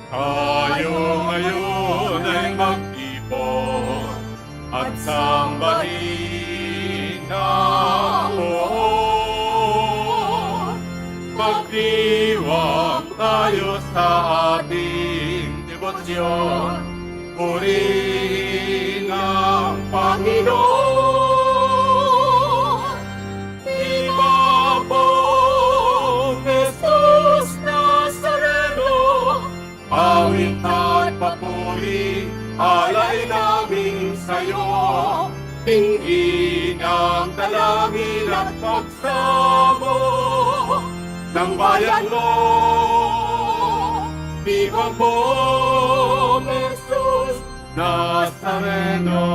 Tayo ngayon ay mag-ipon at sambahin ang Lord. Magdiwang tayo sa ating debosyon, purihin ang Panginoon. Ibabong Jesus Nazareno, awit at papuri, alay namin sa'yo. Tingin ang dalangin at pagsamo ng bayan mo. Viva po, Jesus Nazareno.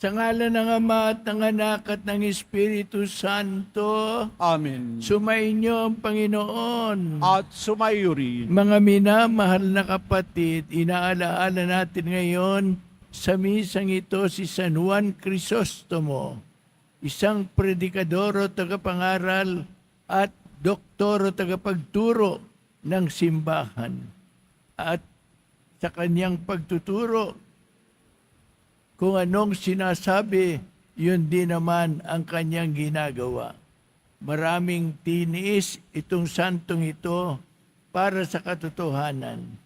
Sa ngalan ng Ama at ng Anak at ng Espiritu Santo, Amen. sumainyo ang Panginoon. At sumayo rin. Mga minamahal na kapatid, inaalaala natin ngayon sa misang ito si San Juan Crisostomo, isang predikador o tagapangaral at doktor o tagapagturo ng simbahan. At sa kanyang pagtuturo, kung anong sinasabi, yun din naman ang kanyang ginagawa. Maraming tiniis itong santong ito para sa katotohanan.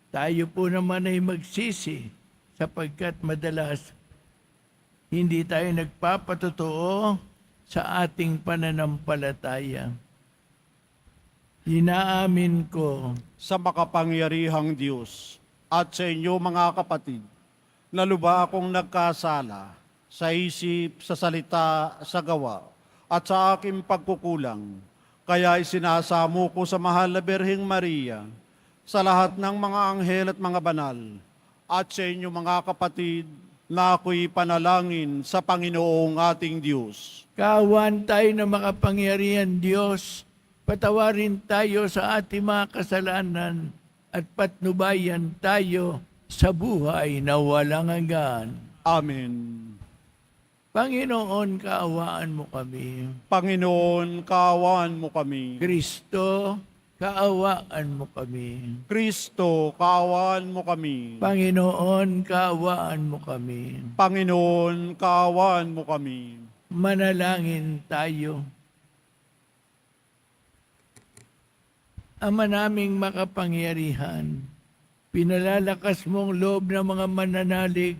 Tayo po naman ay magsisi sapagkat madalas hindi tayo nagpapatotoo sa ating pananampalataya. Inaamin ko Sa makapangyarihang Diyos at sa inyo mga kapatid, na luba akong nagkasala sa isip, sa salita, sa gawa, at sa aking pagkukulang. Kaya isinasamo ko sa mahal na Birheng Maria, sa lahat ng mga anghel at mga banal, at sa inyo mga kapatid, na ako'y panalangin sa Panginoong ating Diyos. Kaawan tayo na makapangyarihan Diyos, patawarin tayo sa ating mga kasalanan at patnubayan tayo sa buhay na walang hanggan. Amen. Panginoon, kaawaan mo kami. Panginoon, kaawaan mo kami. Kristo, kaawaan mo kami. Kristo, kaawaan mo kami. Panginoon, kaawaan mo kami. Panginoon, kaawaan mo kami. Manalangin tayo. Ama naming makapangyarihan, pinalalakas mong loob ng mga mananalig,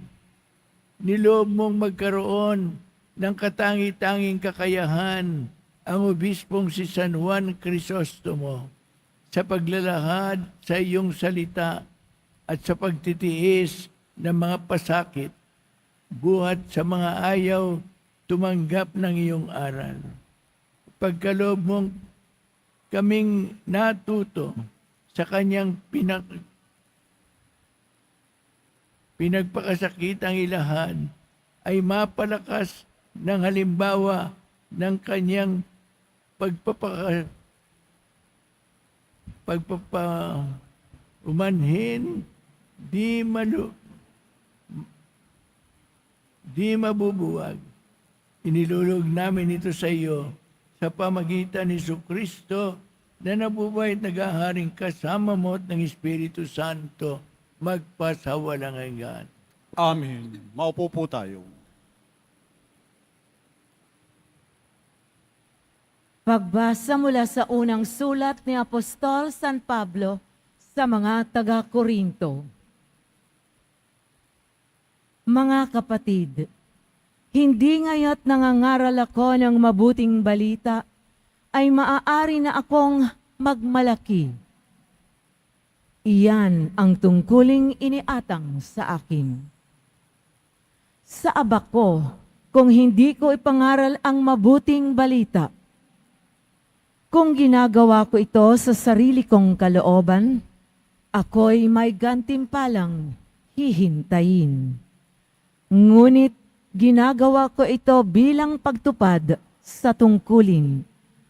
niloob mong magkaroon ng katangi-tanging kakayahan ang obispong si San Juan Crisostomo sa paglalahad sa iyong salita at sa pagtitiis ng mga pasakit, buhat sa mga ayaw tumanggap ng iyong aral. Pagkaloob mong kaming natuto sa kanyang pinagpakasakitang ilahad ay mapalakas ng halimbawa ng kanyang umanhin, di mabubuwag. Inilulog namin ito sa iyo sa pamagitan ni Jesucristo na nabubuhay at naghaharing kasama mo at ng Espiritu Santo magpasawalang hanggan. Amen. Maupo po tayo. Pagbasa mula sa unang sulat ni Apostol San Pablo sa mga taga-Korinto. Mga kapatid, hindi ngaya't nangangaral ako ng mabuting balita, ay maaari na akong magmalaki. Iyan ang tungkuling iniatang sa akin. Sa abak ko, kung hindi ko ipangaral ang mabuting balita, kung ginagawa ko ito sa sarili kong kalooban, ako'y may gantimpalang hihintayin. Ngunit ginagawa ko ito bilang pagtupad sa tungkulin,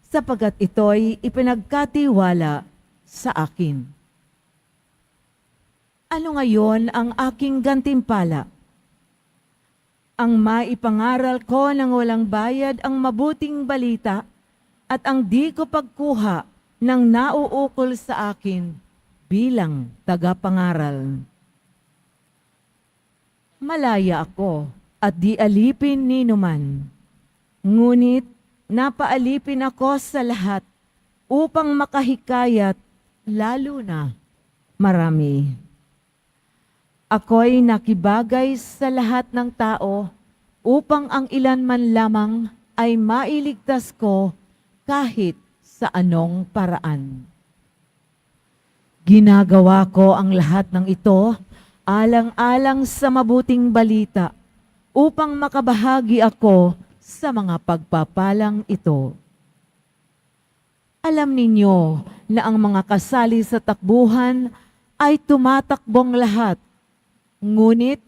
sapagat ito'y ipinagkatiwala sa akin. Ano ngayon ang aking gantimpala? ang maipangaral ko ng walang bayad ang mabuting balita at ang di ko pagkuha ng nauukol sa akin bilang tagapangaral. Malaya ako at di alipin ni numan. Ngunit napaalipin ako sa lahat upang makahikayat lalo na marami. Ako'y nakibagay sa lahat ng tao upang ang ilan man lamang ay mailigtas ko kahit sa anong paraan. Ginagawa ko ang lahat ng ito alang-alang sa mabuting balita upang makabahagi ako sa mga pagpapalang ito. Alam ninyo na ang mga kasali sa takbuhan ay tumatakbong lahat, ngunit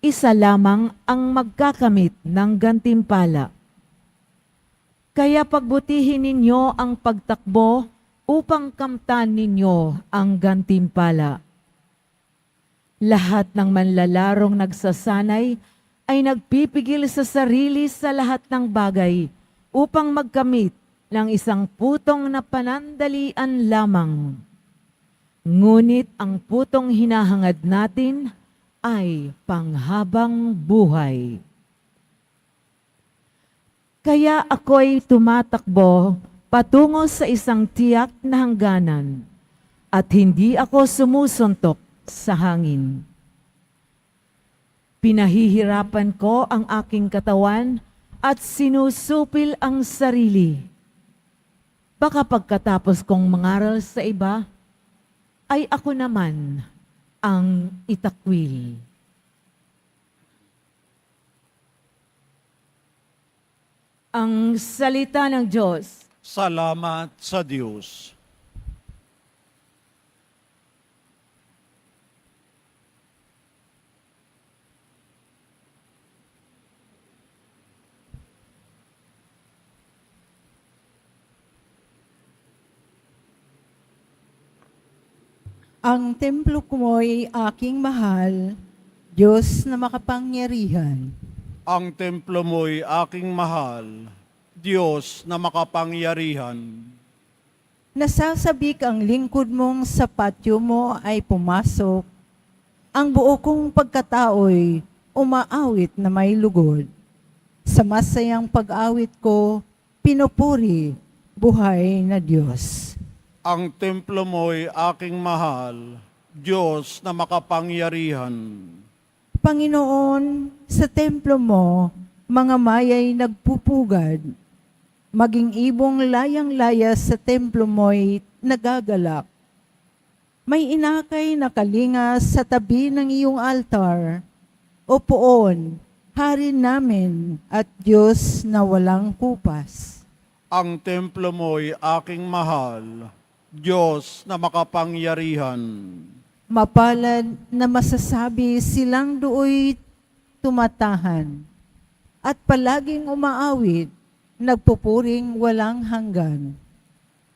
isa lamang ang magkakamit ng gantimpala. Kaya pagbutihin ninyo ang pagtakbo upang kamtan ninyo ang gantimpala. Lahat ng manlalarong nagsasanay ay nagpipigil sa sarili sa lahat ng bagay upang magkamit ng isang putong na panandalian lamang. Ngunit ang putong hinahangad natin ay panghabang buhay. Kaya ako'y tumatakbo patungo sa isang tiyak na hangganan at hindi ako sumusuntok sa hangin. Pinahihirapan ko ang aking katawan at sinusupil ang sarili. Baka pagkatapos kong mangaral sa iba, ay ako naman ang itakwil. Ang salita ng Diyos. Salamat sa Diyos. Ang templo ko mo'y aking mahal, Diyos na makapangyarihan. Ang templo mo'y aking mahal, Diyos na makapangyarihan. Nasasabik ang lingkod mong sa patio mo ay pumasok. Ang buo kong pagkatao'y umaawit na may lugod. Sa masayang pag-awit ko, pinupuri, buhay na Diyos. Ang templo mo'y aking mahal, Diyos na makapangyarihan. Panginoon, sa templo mo, mga maya'y nagpupugad. Maging ibong layang-laya sa templo mo'y nagagalak. May inakay na kalinga sa tabi ng iyong altar. O poon, hari namin at Diyos na walang kupas. Ang templo mo'y aking mahal, Diyos na makapangyarihan. Mapalad na masasabi silang dooy tumatahan at palaging umaawit, nagpupuring walang hanggan.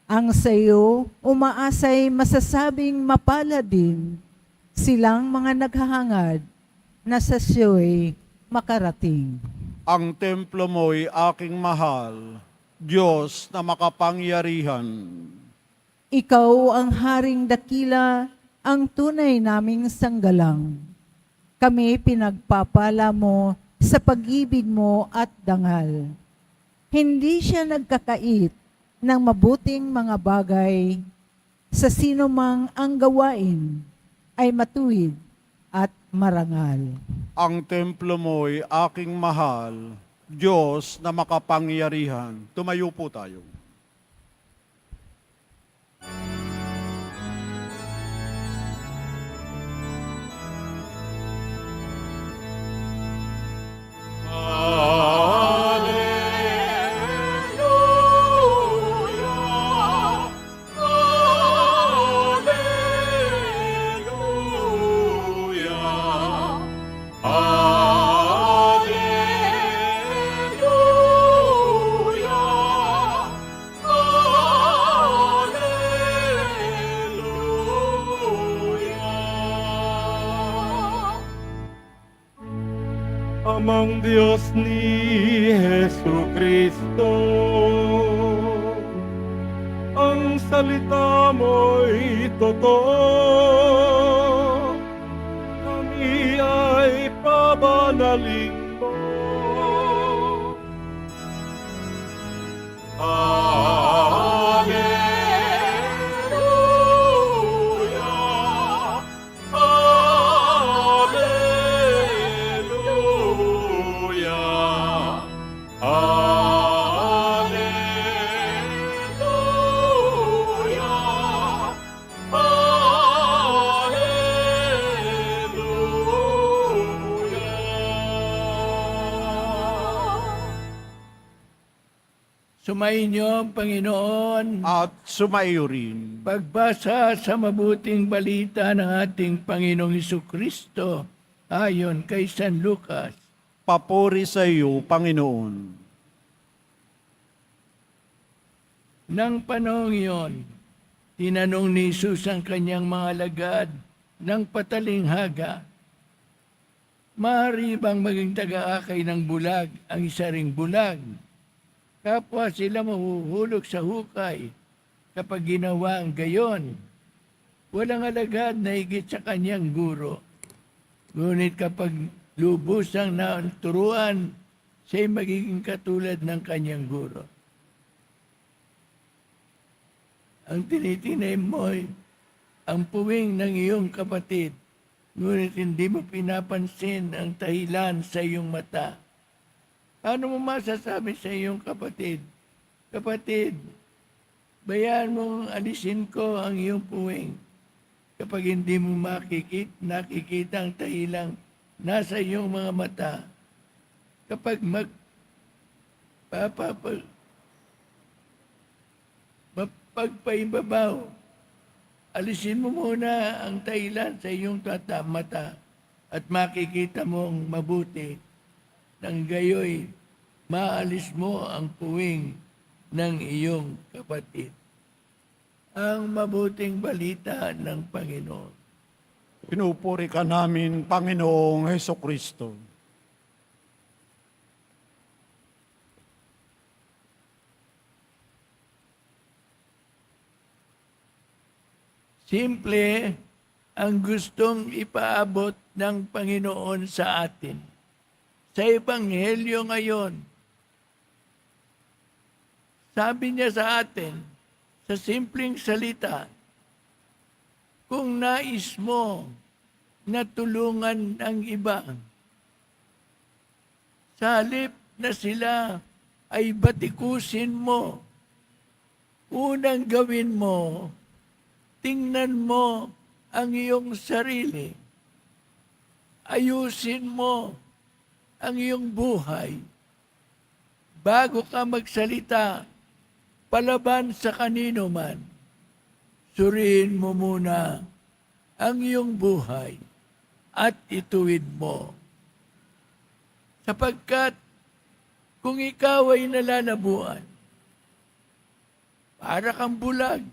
Ang sayo umaasay masasabing mapalad din silang mga naghahangad na sa siyo'y makarating. Ang templo mo'y aking mahal, Diyos na makapangyarihan. Ikaw ang haring dakila, ang tunay naming sanggalang. Kami pinagpapala mo sa pag-ibig mo at dangal. Hindi siya nagkakait ng mabuting mga bagay. Sa sino mang ang gawain ay matuwid at marangal. Ang templo mo'y aking mahal, Diyos na makapangyarihan. Tumayo po tayo. Amang Diyos ni Jesu Kristo. Ang salita mo'y totoo, kami ay pabanalin mo. Alleluia, Alleluia, Alleluia, Alleluia. Sumainyo ang Panginoon. At sumaiyo rin. Pagbasa sa mabuting balita ng ating Panginoong Kristo ayon kay San Lucas. Papuri sa iyo, Panginoon. Nang panahong iyon, tinanong ni Jesus ang kanyang mga alagad ng patalinghaga, maaari bang maging taga-akay ng bulag ang isa ring bulag? Kapwa sila mahuhulog sa hukay kapag ginawa ang gayon. Walang alagad na higit sa kanyang guro. Ngunit kapag lubusang naturuan, siya'y magiging katulad ng kanyang guro. Ang tinitinay mo'y ang puwing ng iyong kapatid, ngunit hindi mo pinapansin ang dahilan sa iyong mata. Paano mo masasabi sa iyong kapatid, kapatid, bayaan mong alisin ko ang iyong puwing kapag hindi mo nakikita ang dahilang nasa iyong mga mata. Kapag pagpaibabaw, alisin mo muna ang dahilan sa iyong mata at makikita mong mabuti. Nang gayoy, maalis mo ang puwing ng iyong kapatid. Ang mabuting balita ng Panginoon. Pinupuri ka namin, Panginoong Heso Kristo. Simple ang gustong ipaabot ng Panginoon sa atin. Sa Ebanghelyo ngayon, sabi niya sa atin, sa simpleng salita, kung nais mo na tulungan ang iba, sa halip na sila ay batikusin mo, unang gawin mo, tingnan mo ang iyong sarili. Ayusin mo ang iyong buhay. Bago ka magsalita, palaban sa kanino man, suriin mo muna ang iyong buhay at ituwid mo. Sapagkat kung ikaw ay nalalabuan, para kang bulag,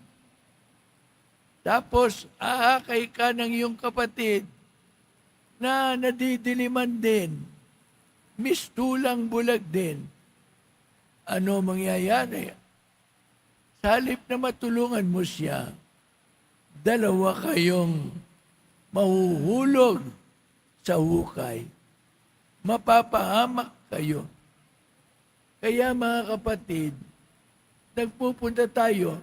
tapos aakay ka ng iyong kapatid na nadidiliman din, mistulang bulag din, ano mangyayari? Sa halip na matulungan mo siya, dalawa kayong mahuhulog sa hukay. Mapapahamak kayo. Kaya mga kapatid, nagpupunta tayo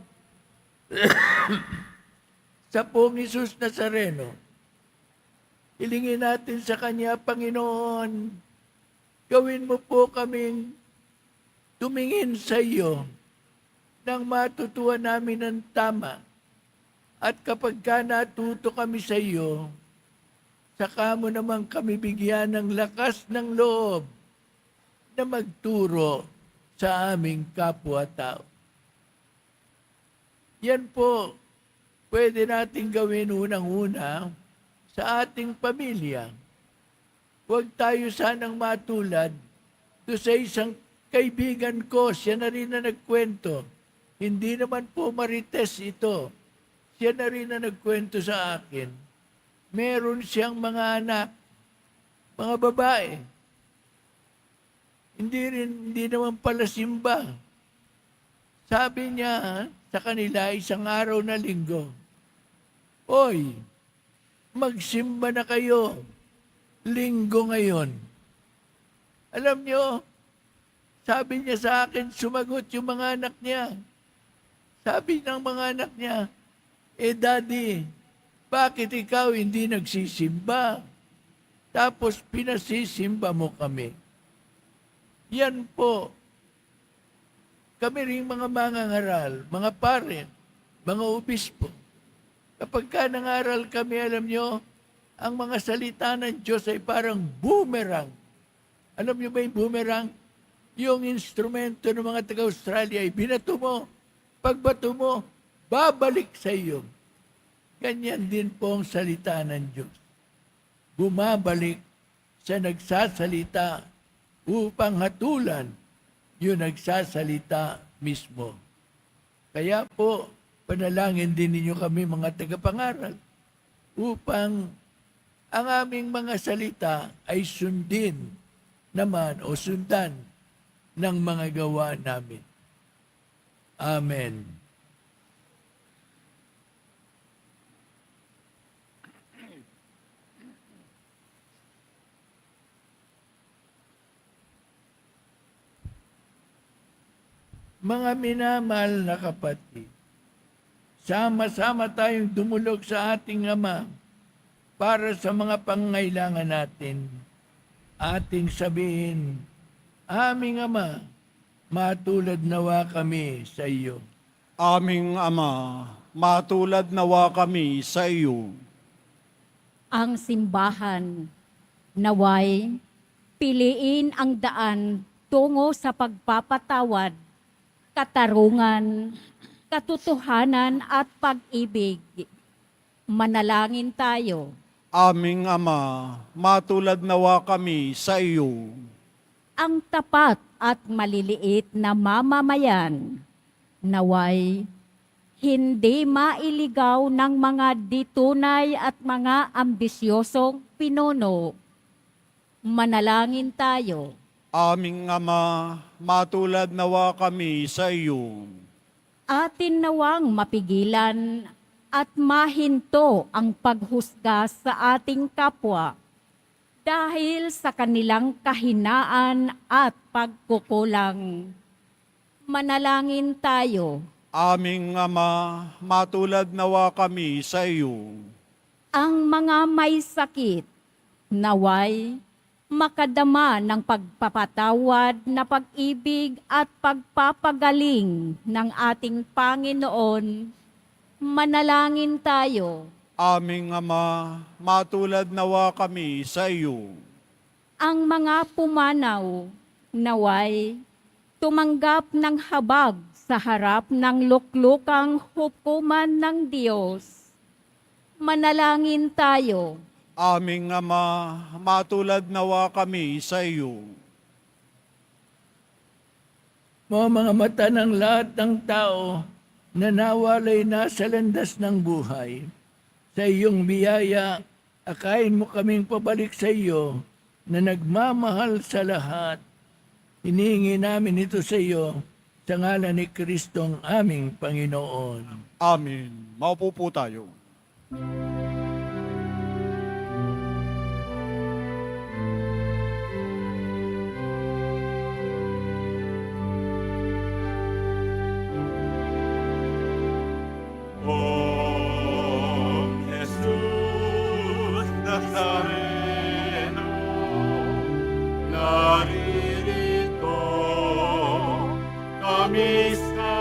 sa Poong Hesus Nazareno. Hilingin natin sa Kanya, Panginoon, gawin mo po kaming tumingin sa iyo nang matutuwa namin ng tama. At kapag ka natuto kami sa iyo, saka mo naman kami bigyan ng lakas ng loob na magturo sa aming kapwa-tao. Yan po, pwede natin gawin unang-una sa ating pamilya. Huwag tayo sanang matulad doon sa isang kaibigan ko, siya na rin na nagkwento. Hindi naman po marites ito. Siya na rin na nagkwento sa akin. Meron siyang mga anak, mga babae. hindi naman pala simba. Sabi niya sa kanila isang araw na linggo, "Oy, magsimba na kayo. Linggo ngayon." Alam niyo, sabi niya sa akin, sumagot yung mga anak niya. Sabi ng mga anak niya, Daddy, bakit ikaw hindi nagsisimba? Tapos pinasisimba mo kami. Yan po. Kami rin mga mangangaral, mga parent, mga obispo. Kapag ka nangaral kami, alam nyo, ang mga salita ng Diyos ay parang boomerang. Alam nyo ba yung boomerang? Yung instrumento ng mga taga-Australia ay binato mo. Pagbato mo, babalik sa iyo. Ganyan din po ang salita ng Diyos. Bumabalik sa nagsasalita upang hatulan yung nagsasalita mismo. Kaya po, panalangin din ninyo kami mga tagapangaral upang ang aming mga salita ay sundin naman o sundan ng mga gawa namin. Amen. Mga minamahal na kapatid, sama-sama tayong dumulog sa ating Ama para sa mga pangangailangan natin. Ating sabihin, aming Ama, matulad nawa kami sa iyo. Aming Ama, matulad nawa kami sa iyo. Ang simbahan, naway, piliin ang daan tungo sa pagpapatawad, katarungan, katotohanan at pag-ibig. Manalangin tayo. Aming Ama, matulad nawa kami sa iyo. Ang tapat at maliliit na mamamayan, naway, hindi mailigaw ng mga ditunay at mga ambisyosong pinuno. Manalangin tayo. Aming Ama, matulad nawa kami sa iyo. Atin nawang mapigilan at mahinto ang paghusga sa ating kapwa dahil sa kanilang kahinaan at pagkukulang. Manalangin tayo. Aming Ama, matulad nawa kami sa iyo. Ang mga may sakit, naway, makadama ng pagpapatawad na pag-ibig at pagpapagaling ng ating Panginoon. Manalangin tayo. Aming Ama, matulad nawa kami sa iyo. Ang mga pumanaw, naway, tumanggap ng habag sa harap ng luklukang hukuman ng Diyos. Manalangin tayo. Aming Ama, matulad nawa kami sa iyo. Mga mata ng lahat ng tao na nawalay na sa landas ng buhay, sa iyong biyaya, akayin mo kaming pabalik sa iyo na nagmamahal sa lahat. Hinihingi namin ito sa iyo sa ngalan ni Kristong aming Panginoon. Amen. Maupo po tayo. Om Jesus Nazareno, naririto kami sa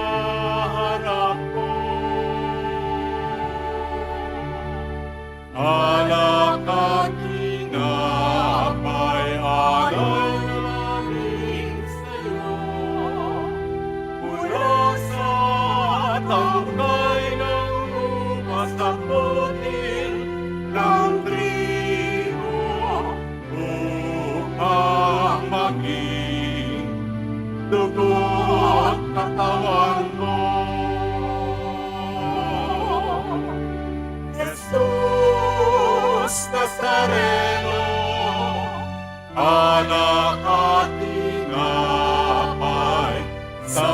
harap mo. Alak at tinapay, alay namin sa'yo. Mula sa tangkay ng lupas at butil ng trigo, upang maging dugo at katawan mo. Jesus Nazareno, anak at ina, Satanas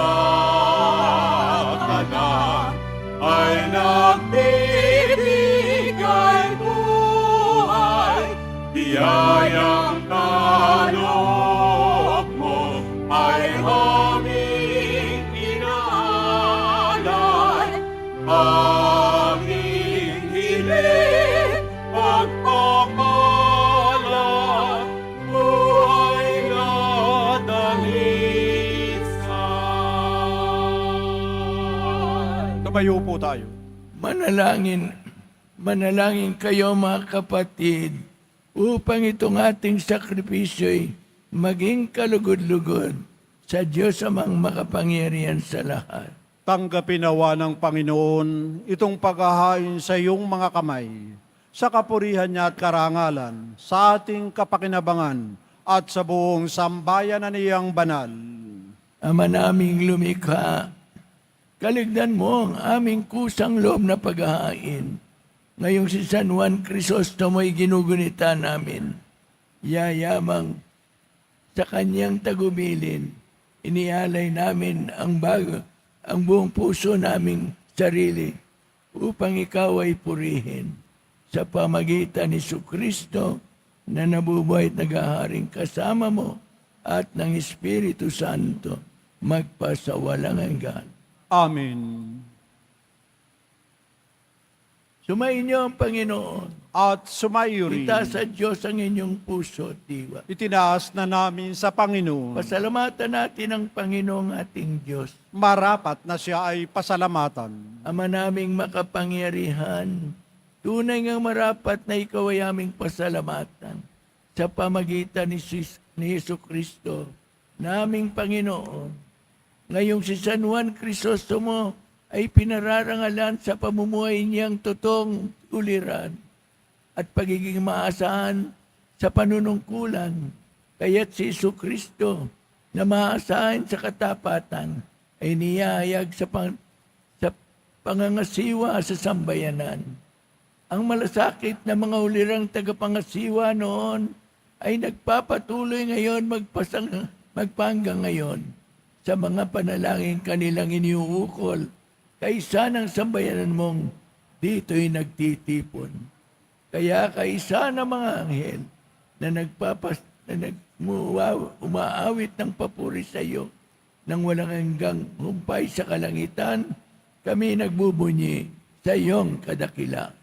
ay nagbibigay buhay, biyayang kaloob mo ay aming inaalay. Aming hiling pagpapala, buhay na dalisay. Tumayo po tayo. Manalangin kayo mga kapatid, upang itong ating sakripisyo'y maging kalugod-lugod sa Diyos amang makapangyarihan sa lahat. Tanggapin nawa ng Panginoon itong paghahain sa iyong mga kamay, sa kapurihan niya at karangalan, sa ating kapakinabangan at sa buong sambayan na niyang banal. Ama naming lumikha, kaligdan mo ang aming kusang loob na paghahain. Ngayong si San Juan Crisostomo'y ginugunita namin, yayamang sa kanyang tagubilin, inialay namin ang buong puso naming sarili upang ikaw ay purihin sa pamagitan ni Jesucristo na nabubuhay at naghaharing kasama mo at ng Espiritu Santo magpasawalang hanggan. Amen. Sumainyo ang Panginoon. At sumayo rin. Itaas sa Diyos ang inyong puso at diwa. Itinaas na namin sa Panginoon. Pasalamatan natin ang Panginoong ating Diyos. Marapat na siya ay pasalamatan. Ama naming makapangyarihan, tunay ngang marapat na ikaw ay aming pasalamatan sa pamagitan ni Jesucristo, naming Panginoon. Ngayong si San Juan Crisostomo ay pinararangalan sa pamumuhay niyang totoong uliran at pagiging maasahan sa panunungkulan. Kaya't si Jesucristo na maasahan sa katapatan ay niyahayag sa pangangasiwa sa sambayanan. Ang malasakit na mga ulirang tagapangasiwa noon ay nagpapatuloy ngayon magpahanggang ngayon sa mga panalangin kanilang iniuukol kaisa ng sambayanan mong dito'y nagtitipon. Kaya kaisa ng mga anghel na umaawit ng papuri sa iyo nang walang hanggang humpay sa kalangitan, kami nagbubunyi sa iyong kadakilaan.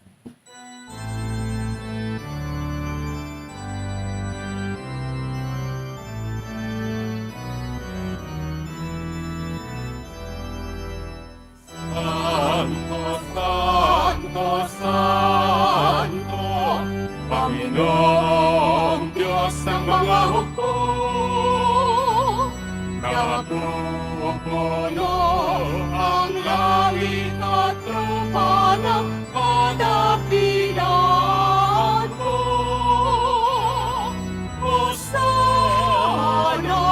Santo, Santo, Santo, Panginoong Diyos ng mga hukbo, napupuno ang langit at lupa ng kadakilaan mo. Hosana,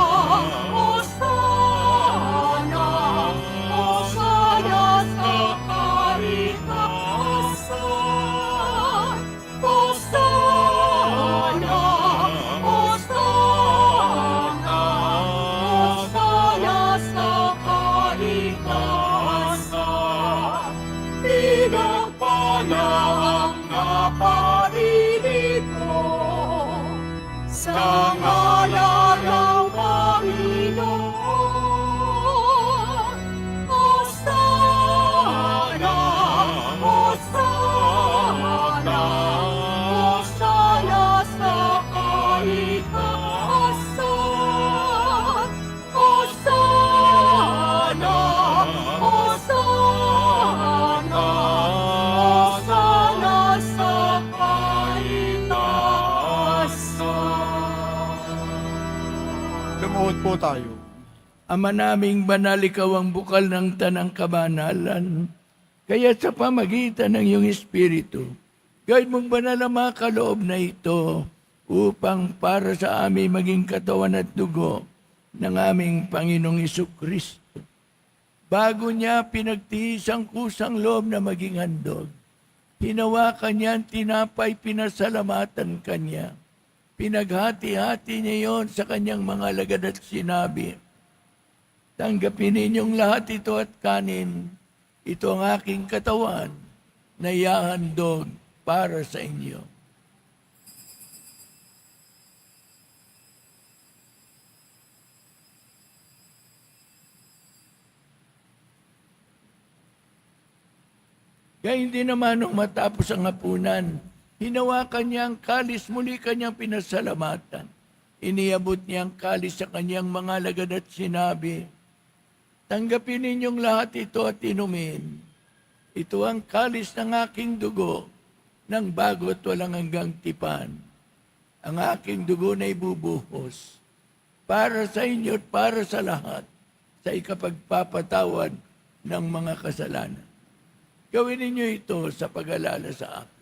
Hosana, Hosana sa kaligtasan. Hosana, Hosana, Hosana sa kaligtasan. Pinagpala ang naparirito sa ngalan ng Panginoon. Hosana, Hosana, Hosana sa kaligtasan. Hosana, Hosana, Hosana sa kaligtasan. Lumuhod po tayo. Ama naming banal, ikaw ang bukal ng tanang kabanalan. Kaya sa pamagitan ng iyong Espiritu, gawin mong banal ang mga kaloob na ito upang para sa amin maging katawan at dugo ng aming Panginoong Jesucristo. Bago niya pinagtiis ang kusang loob na maging handog, hinawakan niya ang tinapay, pinasalamatan kanya. Pinaghati-hati niya yon sa kanyang mga alagad at sinabi, Tanggapin ninyong lahat ito at kanin. Ito ang aking katawan na ihahandog para sa inyo. Kaya hindi naman nung matapos ang hapunan, hinawakan niya ang kalis, muli kanyang pinasalamatan. Iniabot niya ang kalis sa kanyang mga alagad at sinabi, tanggapin ninyong lahat ito at inumin. Ito ang kalis ng aking dugo, ng bago at walang hanggang tipan. Ang aking dugo na ibubuhos para sa inyo at para sa lahat sa ikapagpapatawad ng mga kasalanan. Gawin ninyo ito sa pag-alala sa akin.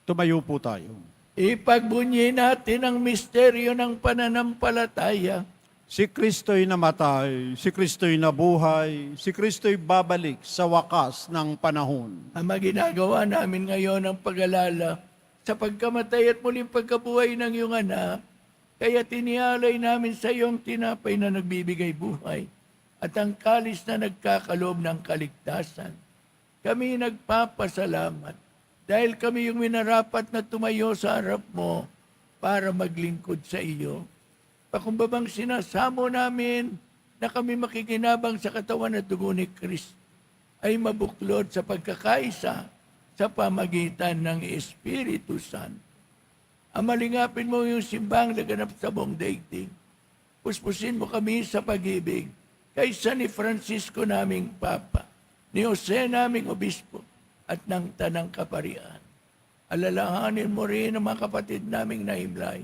Tumayo po tayo. Ipagbunyi natin ang misteryo ng pananampalataya. Si Kristo'y namatay, si Kristo'y nabuhay, si Kristo'y babalik sa wakas ng panahon. Ang ginagawa namin ngayon ang pag-alala sa pagkamatay at muling pagkabuhay ng iyong anak, kaya tinialay namin sa iyong tinapay na nagbibigay buhay at ang kalis na nagkakaloob ng kaligtasan. Kami nagpapasalamat dahil kami yung minarapat na tumayo sa harap mo para maglingkod sa iyo. Pakumbabang sinasamo namin na kami makikinabang sa katawan at dugo ni Kristo ay mabuklod sa pagkakaisa sa pamagitan ng Espiritu Santo. Amalingapin mo yung simbang laganap sa buong daigdig. Puspusin mo kami sa pag-ibig kaysa ni Francisco naming Papa, ni Jose naming Obispo, at ng Tanang Kaparian. Alalahanin mo rin ang mga kapatid naming nahimlay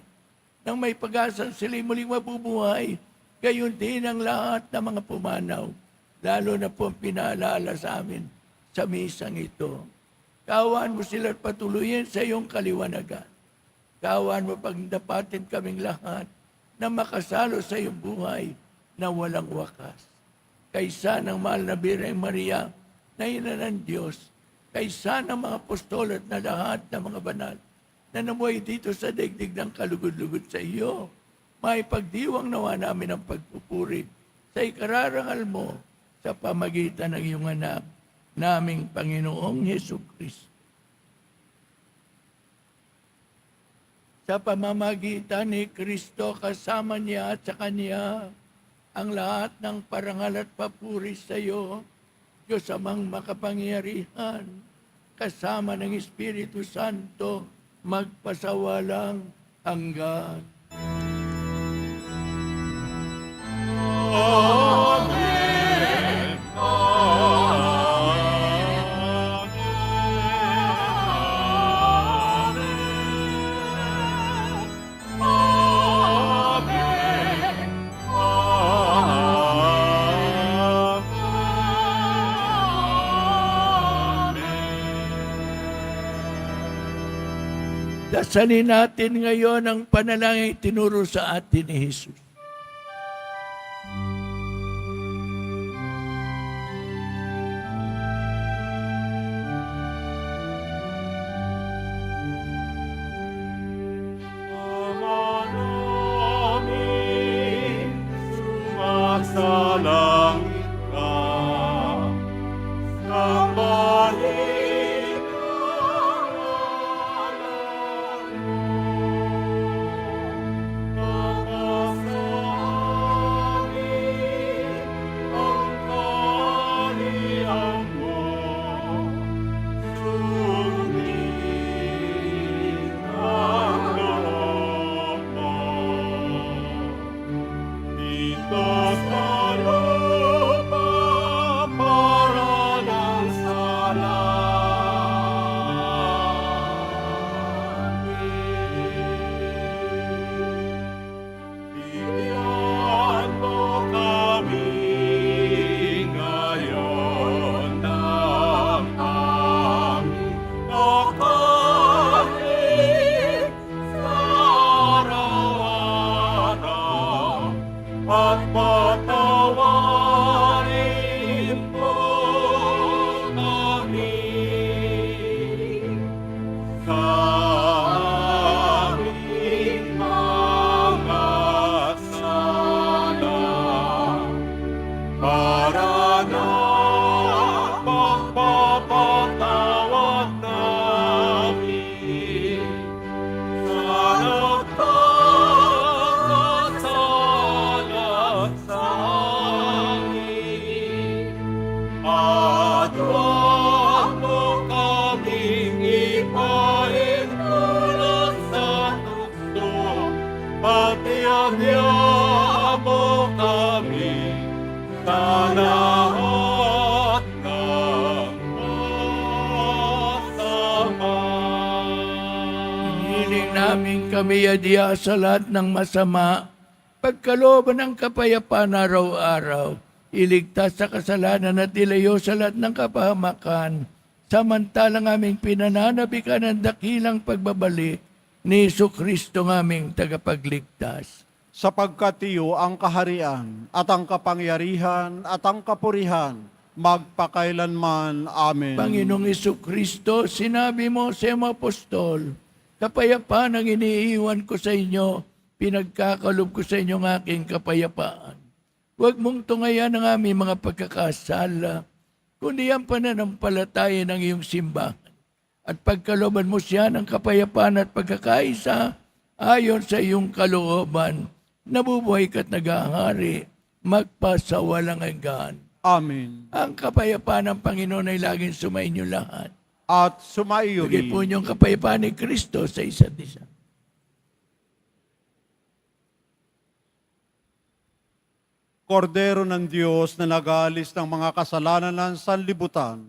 nang may pag-asang sila'y muling mabubuhay, gayon din ang lahat ng mga pumanaw, lalo na po ang pinaalala sa amin sa misang ito. Kaawaan mo sila at patuloyin sa iyong kaliwanagan. Kaawaan mo pagdapatin kaming lahat na makasalo sa iyong buhay na walang wakas. Kaysa ng mahal na Birheng Maria na ina ng Diyos, kaysa ng mga apostol at na lahat ng mga banal na namuhay dito sa daigdig ng kalugod-lugod sa iyo, maipagdiwang nawa namin ang pagpupuri sa ikararangal mo sa pamagitan ng iyong anak, naming Panginoong Hesus Kristo. Sa pamamagitan ni Kristo, kasama niya at sa Kanya, ang lahat ng parangal at papuri sa iyo, Diyos amang makapangyarihan, kasama ng Espiritu Santo, magpasawalang hanggan. Amen. Dasalin natin ngayon ang panalangin tinuro sa atin ni Jesus. Ama namin, sumasalangit ka, sambahin ang ngalan mo, at huwag mo kaming ipaintulot sa tukso, pati mo kami sa lahat ng masama. Hiniling namin kami adya sa lahat ng masama, pagkalooban ng kapayapaan araw-araw, iligtas sa kasalanan at ilayo sa lahat ng kapahamakan, samantalang aming pinananabikan ang dakilang pagbabalik ni Jesucristo ng aming tagapagligtas. Sapagkat iyo ang kaharian at ang kapangyarihan at ang kapurihan magpakailanman. Amen. Panginoong Jesucristo, sinabi mo sa iyong apostol, kapayapaan ang iniiwan ko sa inyo, pinagkakalob ko sa inyo ang aking kapayapaan. Huwag mong tungayan ang aming mga pagkakasala, kundi ang pananampalataya ng iyong simbahan. At pagkaloban mo siya ng kapayapaan at pagkakaisa, ayon sa iyong kalooban, nabubuhay ka't naghahari, magpasawalang hanggan. Amen. Ang kapayapaan ng Panginoon ay laging sumainyo lahat. At sumaiyo Bigay po rin. niyong kapayapaan ni Kristo sa isa't isa. Kordero ng Diyos na nag-aalis ng mga kasalanan ng sanlibutan,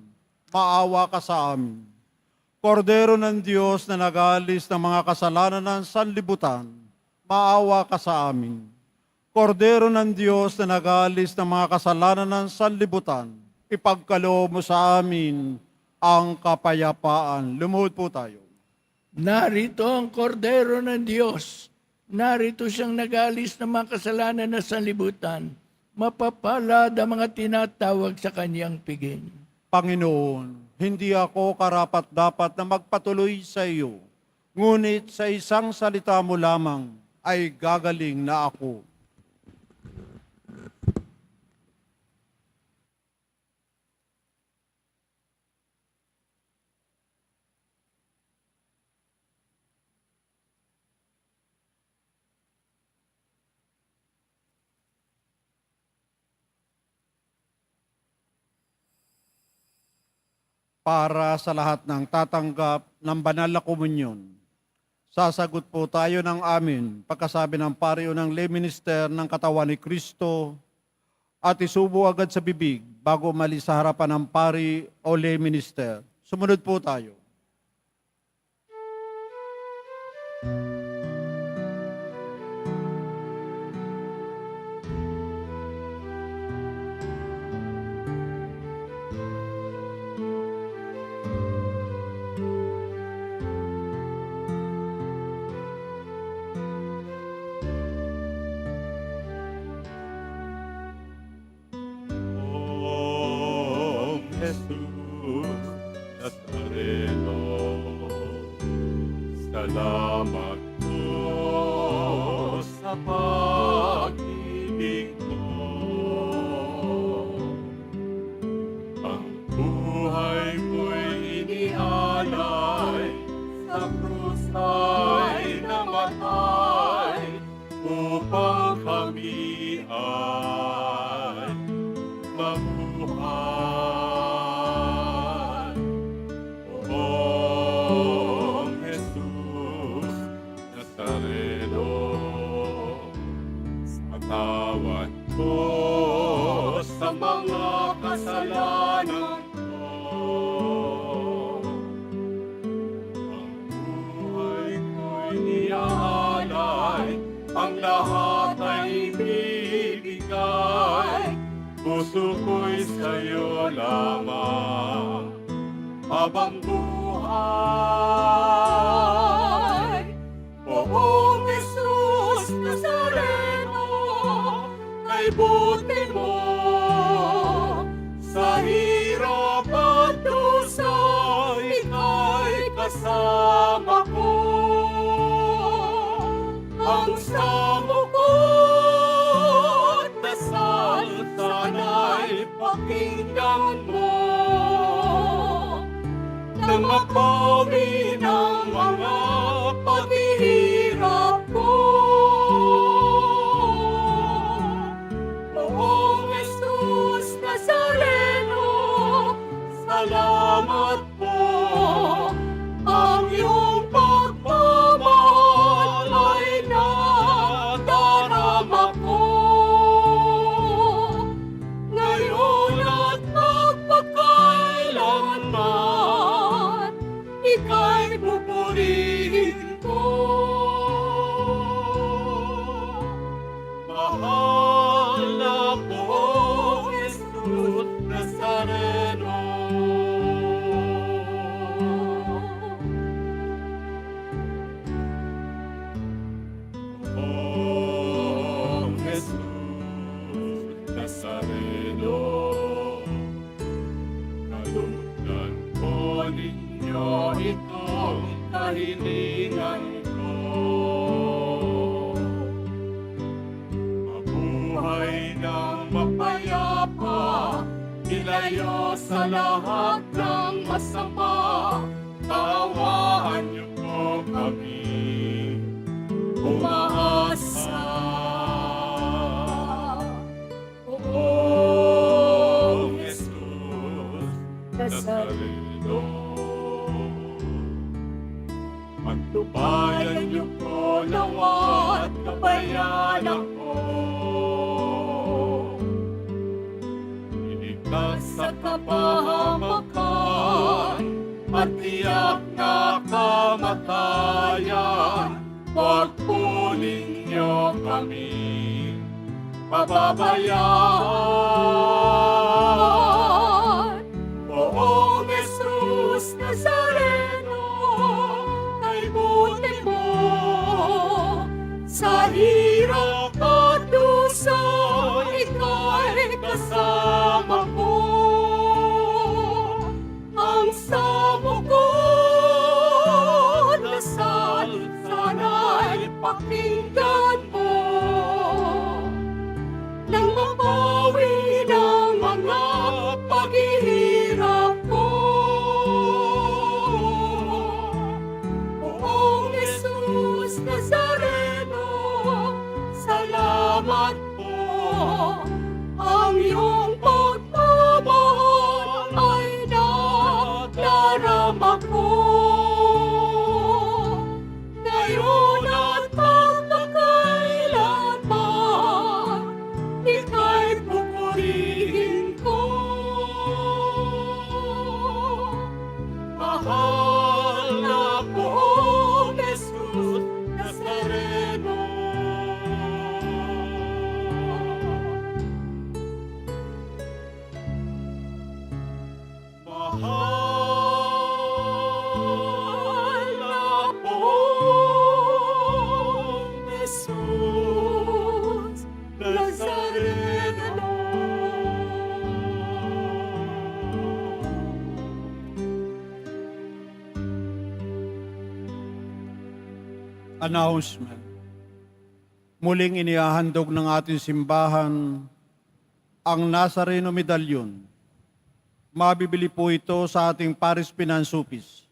maawa ka sa amin. Kordero ng Diyos na nag-aalis ng mga kasalanan ng sanlibutan, maawa ka sa amin. Kordero ng Diyos na nag-aalis ng mga kasalanan ng sanlibutan, ipagkaloob mo sa amin ang kapayapaan. Lumuhod po tayo. Narito ang kordero ng Diyos. Narito siyang nag-alis ng mga kasalanan na sanlibutan. Mapapalad ang mga tinatawag sa kanyang piging. Panginoon, hindi ako karapat-dapat na magpatuloy sa iyo, ngunit sa isang salita mo lamang ay gagaling na ako. Para sa lahat ng tatanggap ng banal na komunyon, sasagot po tayo ng amin pagkasabi ng pari o ng lay minister ng katawan ni Kristo at isubo agad sa bibig bago umalis sa harapan ng pari o lay minister. Sumunod po tayo. Om Jesus Nazareno, salamat po sa pag-ibig mo. Ang buhay ko'y inialay, sa krus ay namatay, upang kami ay mabuhay. Om Jesus Nazareno, sa tawad ko sa mga kasalanan ko, ang buhay ko'y niaalay, ang lahat ay bibigay. Puso ko'y sa'yo lamang habang buhay. Poong Jesus Nazareno, kay buti mo sa hirap at dusa, ika'y kasama ko. Ang samo ko't dasal, sana'y pakinggan mo, nang mapawi ng mga paghihirap ko. Poong Jesus Nazareno, hiningan ko. Mabuhay ng mapayapa, ilayo sa lahat ng masama. Kaawaan niyo po kami, umaasa. O Jesus Nazareno, magtubayan niyo po nawa at kabayan ako. Iligtas sa kapahamakan at tiyak na kamatayan. Huwag po ninyo kami pababayaan. Oo, Jesus Nazareno, kay buti mo sa hirap at dusa, ika'y kasama ko. Ang samo ko dasal, sana'y pakinggan mo. Nang mapawi ng mga paghihirap ko. Poong Jesus Nazareno, salamat po. Ang iyong pagmamahal ay nadarama ko. Ngayon at magpakailanman, ika'y pupurihin ko. Mahal na Poong Jesus Nazareno. Mahal na Poong Jesus Nazareno. Announcement. Muling inihahandog ng ating simbahan ang Nazareno Medallion. Mabibili po ito sa ating Paris Finansupis.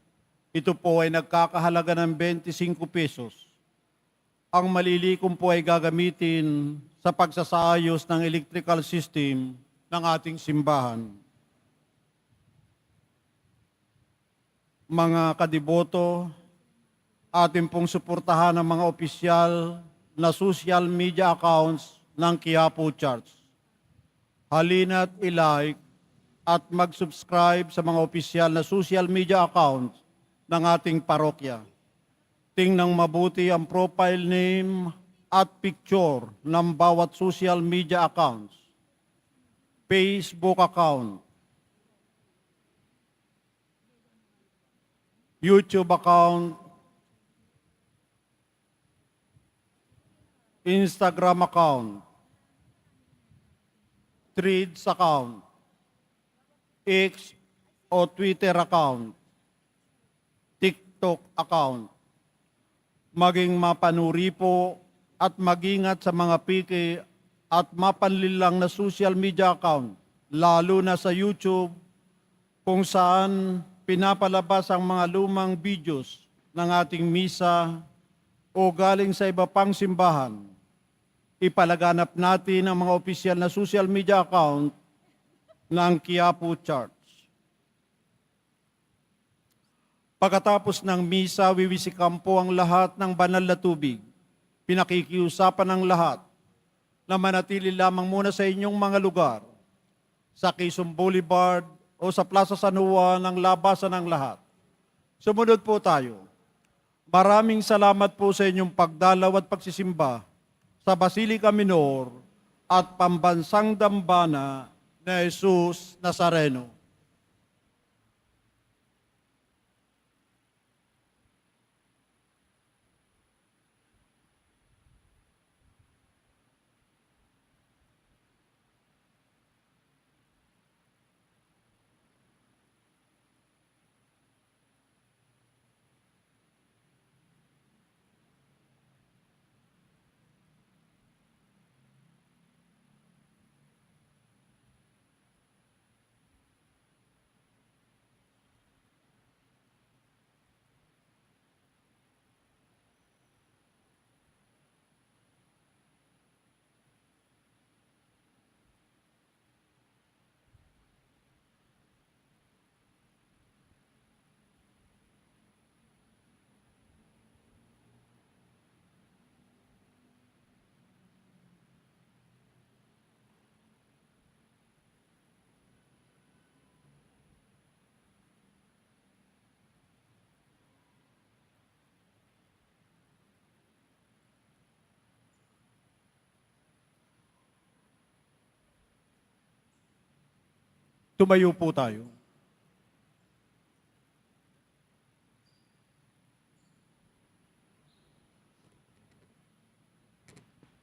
Ito po ay nagkakahalaga ng 25 pesos. Ang malilikom po ay gagamitin sa pagsasaayos ng electrical system ng ating simbahan. Mga kadiboto, atin pong suportahan ang mga opisyal na social media accounts ng Quiapo Church. Halina't i-like at mag-subscribe sa mga opisyal na social media accounts ng ating parokya. Tingnan mabuti ang profile name at picture ng bawat social media accounts. Facebook account, YouTube account, Instagram account, Threads account, X o Twitter account, TikTok account. Maging mapanuri po at magingat sa mga piki at mapanlilang na social media account, lalo na sa YouTube, kung saan pinapalabas ang mga lumang videos ng ating misa o galing sa iba pang simbahan. Ipalaganap natin ang mga opisyal na social media account ng Quiapo Church. Pagkatapos ng misa, wiwisikan po ang lahat ng banal na tubig. Pinakikiusapan ng lahat na manatili lamang muna sa inyong mga lugar, sa Quezon Boulevard o sa Plaza San Juan ng labasan ng lahat. Sumunod po tayo. Maraming salamat po sa inyong pagdalaw at pagsisimba sa Basilica Minor at Pambansang Dambana na Jesus Nazareno. Tumayo po tayo.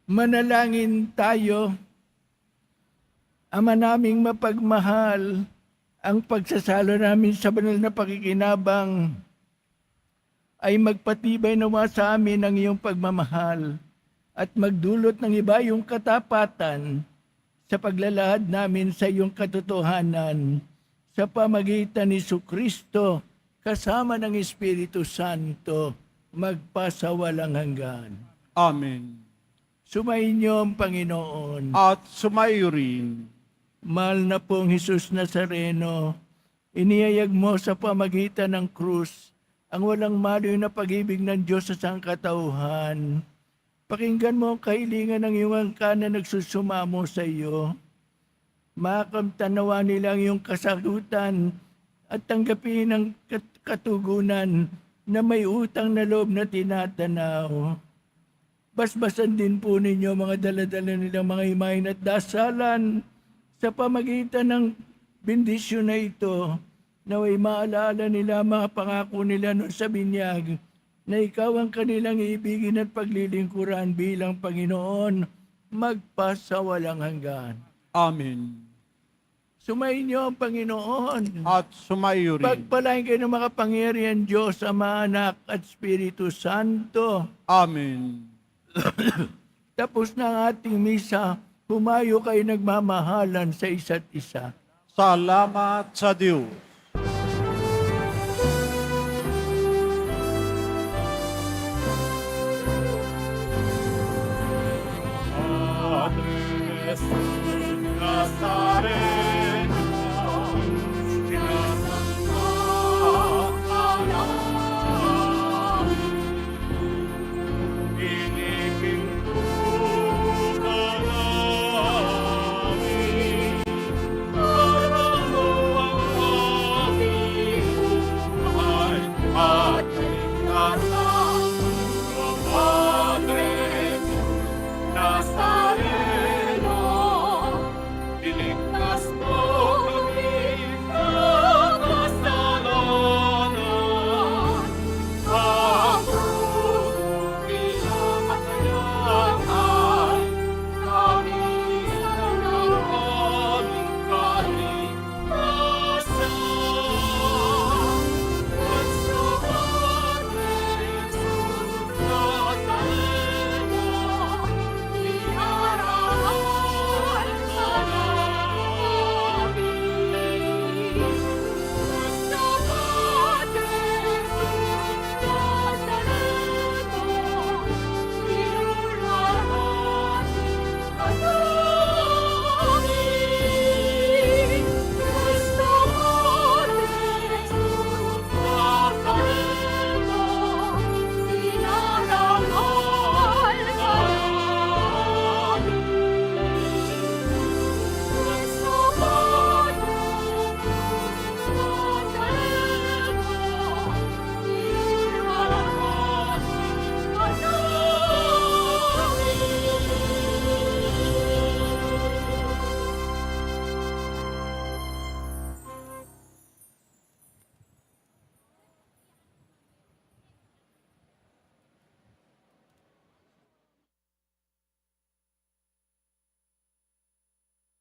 Manalangin tayo. Ama naming mapagmahal, ang pagsasalo namin sa banal na pakikinabang ay magpatibay nawa sa amin ng iyong pagmamahal at magdulot ng iba yung katapatan sa paglalahad namin sa iyong katotohanan sa pamagitan ni Jesucristo kasama ng Espiritu Santo magpasawalang hanggan. Amen. Sumainyo ang Panginoon. At sumayo rin. Mahal na pong Jesus Nazareno, iniyayag mo sa pamagitan ng krus ang walang maliw na pag-ibig ng Diyos sa sangkatauhan. Pakinggan mo ang kahilingan ng iyong angkan na nagsusumamo sa iyo. Makamtanawa nila ang iyong kasagutan at tanggapin ang katugunan na may utang na loob na tinatanaw. Basbasan din po ninyo mga daladala nilang mga imahin at dasalan sa pamagitan ng bendisyon na ito, naway maalaala nila mga pangako nila noon sa binyag na ikaw ang kanilang iibigin at paglilingkuran bilang Panginoon magpasawalang hanggan. Amen. Sumainyo ang Panginoon. At sumayo rin. Pagpalain kayo ng makapangyarihan Diyos, Ama, Anak at Espiritu Santo. Amen. Tapos na ang ating misa, humayo kayo nagmamahalan sa isa't isa. Salamat sa Diyos. Padre Jesús Nazareno,